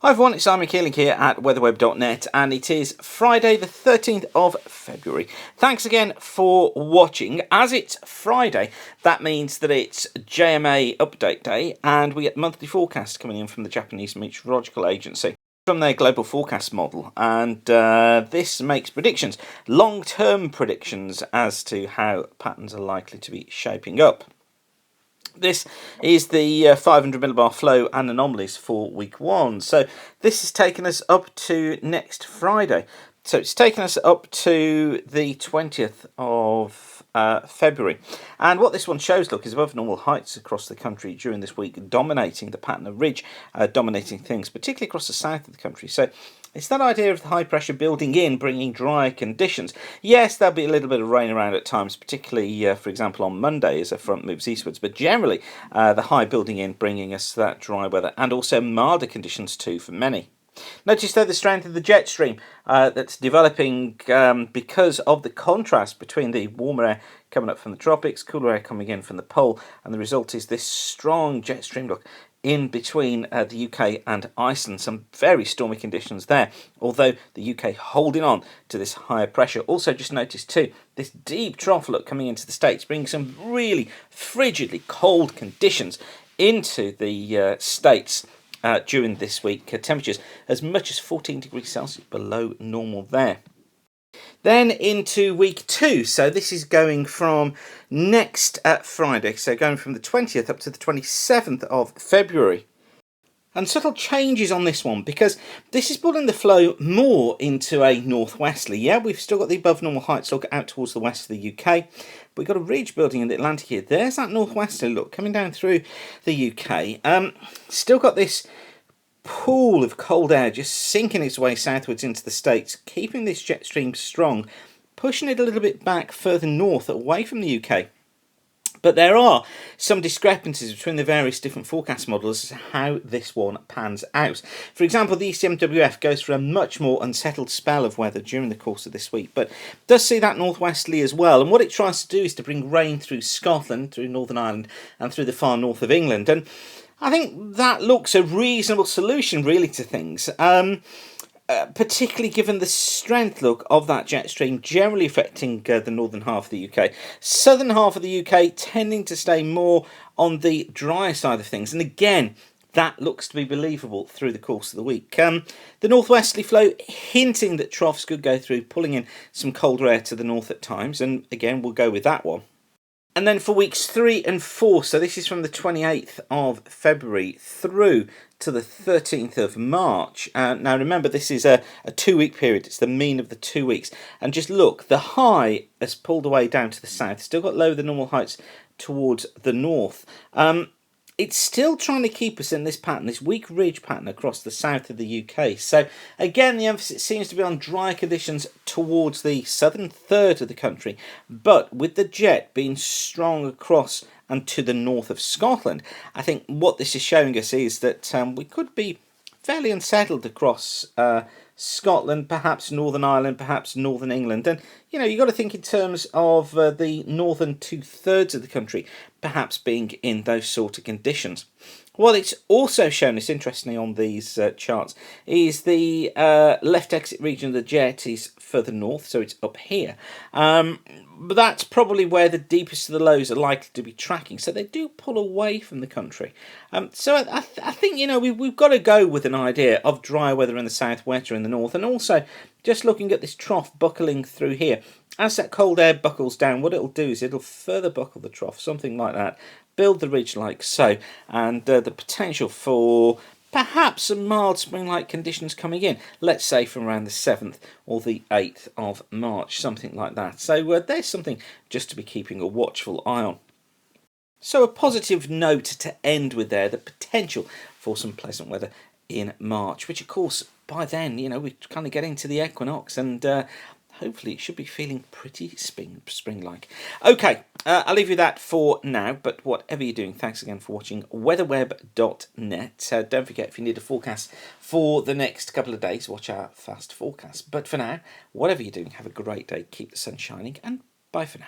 Hi everyone, it's Simon Keeling here at weatherweb.net and it is Friday the 13th of February. Thanks again for watching. As it's Friday, that means that it's JMA update day and we get monthly forecast coming in from the Japanese Meteorological Agency from their global forecast model, and this makes predictions, long-term predictions as to how patterns are likely to be shaping up. This is the 500 millibar flow and anomalies for week 1. So this has taken us up to next Friday. So it's taken us up to the 20th of February. And what this one shows, look, is above normal heights across the country during this week, dominating the pattern of ridge, dominating things, particularly across the south of the country. So it's that idea of the high pressure building in, bringing dry conditions. Yes, there'll be a little bit of rain around at times, particularly, for example, on Monday as a front moves eastwards. But generally, the high building in, bringing us that dry weather and also milder conditions too for many. Notice though the strength of the jet stream that's developing because of the contrast between the warmer air coming up from the tropics, cooler air coming in from the pole, and the result is this strong jet stream look in between the UK and Iceland. Some very stormy conditions there, although the UK holding on to this higher pressure. Also just notice too this deep trough look coming into the States, bringing some really frigidly cold conditions into the States during this week. Temperatures as much as 14 degrees Celsius below normal there. Then into week 2, so this is going from next Friday, so going from the 20th up to the 27th of February. And subtle changes on this one, because this is pulling the flow more into a northwesterly. Yeah, we've still got the above normal heights look out towards the west of the UK. But we've got a ridge building in the Atlantic here. There's that northwesterly look coming down through the UK. Still got this pool of cold air just sinking its way southwards into the States, keeping this jet stream strong, pushing it a little bit back further north away from the UK. But there are some discrepancies between the various different forecast models as to how this one pans out. For example, the ECMWF goes for a much more unsettled spell of weather during the course of this week, but does see that northwesterly as well. And what it tries to do is to bring rain through Scotland, through Northern Ireland, and through the far north of England. And I think that looks a reasonable solution, really, to things. Particularly given the strength look of that jet stream generally affecting the northern half of the UK. Southern half of the UK tending to stay more on the dry side of things. And again, that looks to be believable through the course of the week. The northwesterly flow hinting that troughs could go through, pulling in some colder air to the north at times. And again, we'll go with that one. And then for weeks 3 and 4, so this is from the 28th of February through to the 13th of March. Now remember, this is a 2-week period. It's the mean of the 2 weeks. And just look, the high has pulled away down to the south. Still got lower than normal heights towards the north. It's still trying to keep us in this pattern, this weak ridge pattern across the south of the UK. So again, the emphasis seems to be on dry conditions towards the southern third of the country, but with the jet being strong across and to the north of Scotland, I think what this is showing us is that we could be fairly unsettled across Scotland, perhaps Northern Ireland, perhaps Northern England. And, you know, you've got to think in terms of the northern 2/3 of the country perhaps being in those sort of conditions. What it's also shown us, interestingly, on these charts, is the left exit region of the jet is further north, so it's up here. But that's probably where the deepest of the lows are likely to be tracking, so they do pull away from the country. So I think, you know, we've got to go with an idea of dry weather in the south, wetter in the north, and also just looking at this trough buckling through here. As that cold air buckles down, what it'll do is it'll further buckle the trough, something like that, build the ridge like so, and the potential for perhaps some mild spring-like conditions coming in, let's say from around the 7th or the 8th of March, something like that. So there's something just to be keeping a watchful eye on. So a positive note to end with there, the potential for some pleasant weather in March, which of course by then, you know, we're kind of getting to the equinox, and hopefully it should be feeling pretty spring-like. Okay, I'll leave you that for now, but whatever you're doing, thanks again for watching weatherweb.net. Don't forget, if you need a forecast for the next couple of days, watch our fast forecast. But for now, whatever you're doing, have a great day, keep the sun shining, and bye for now.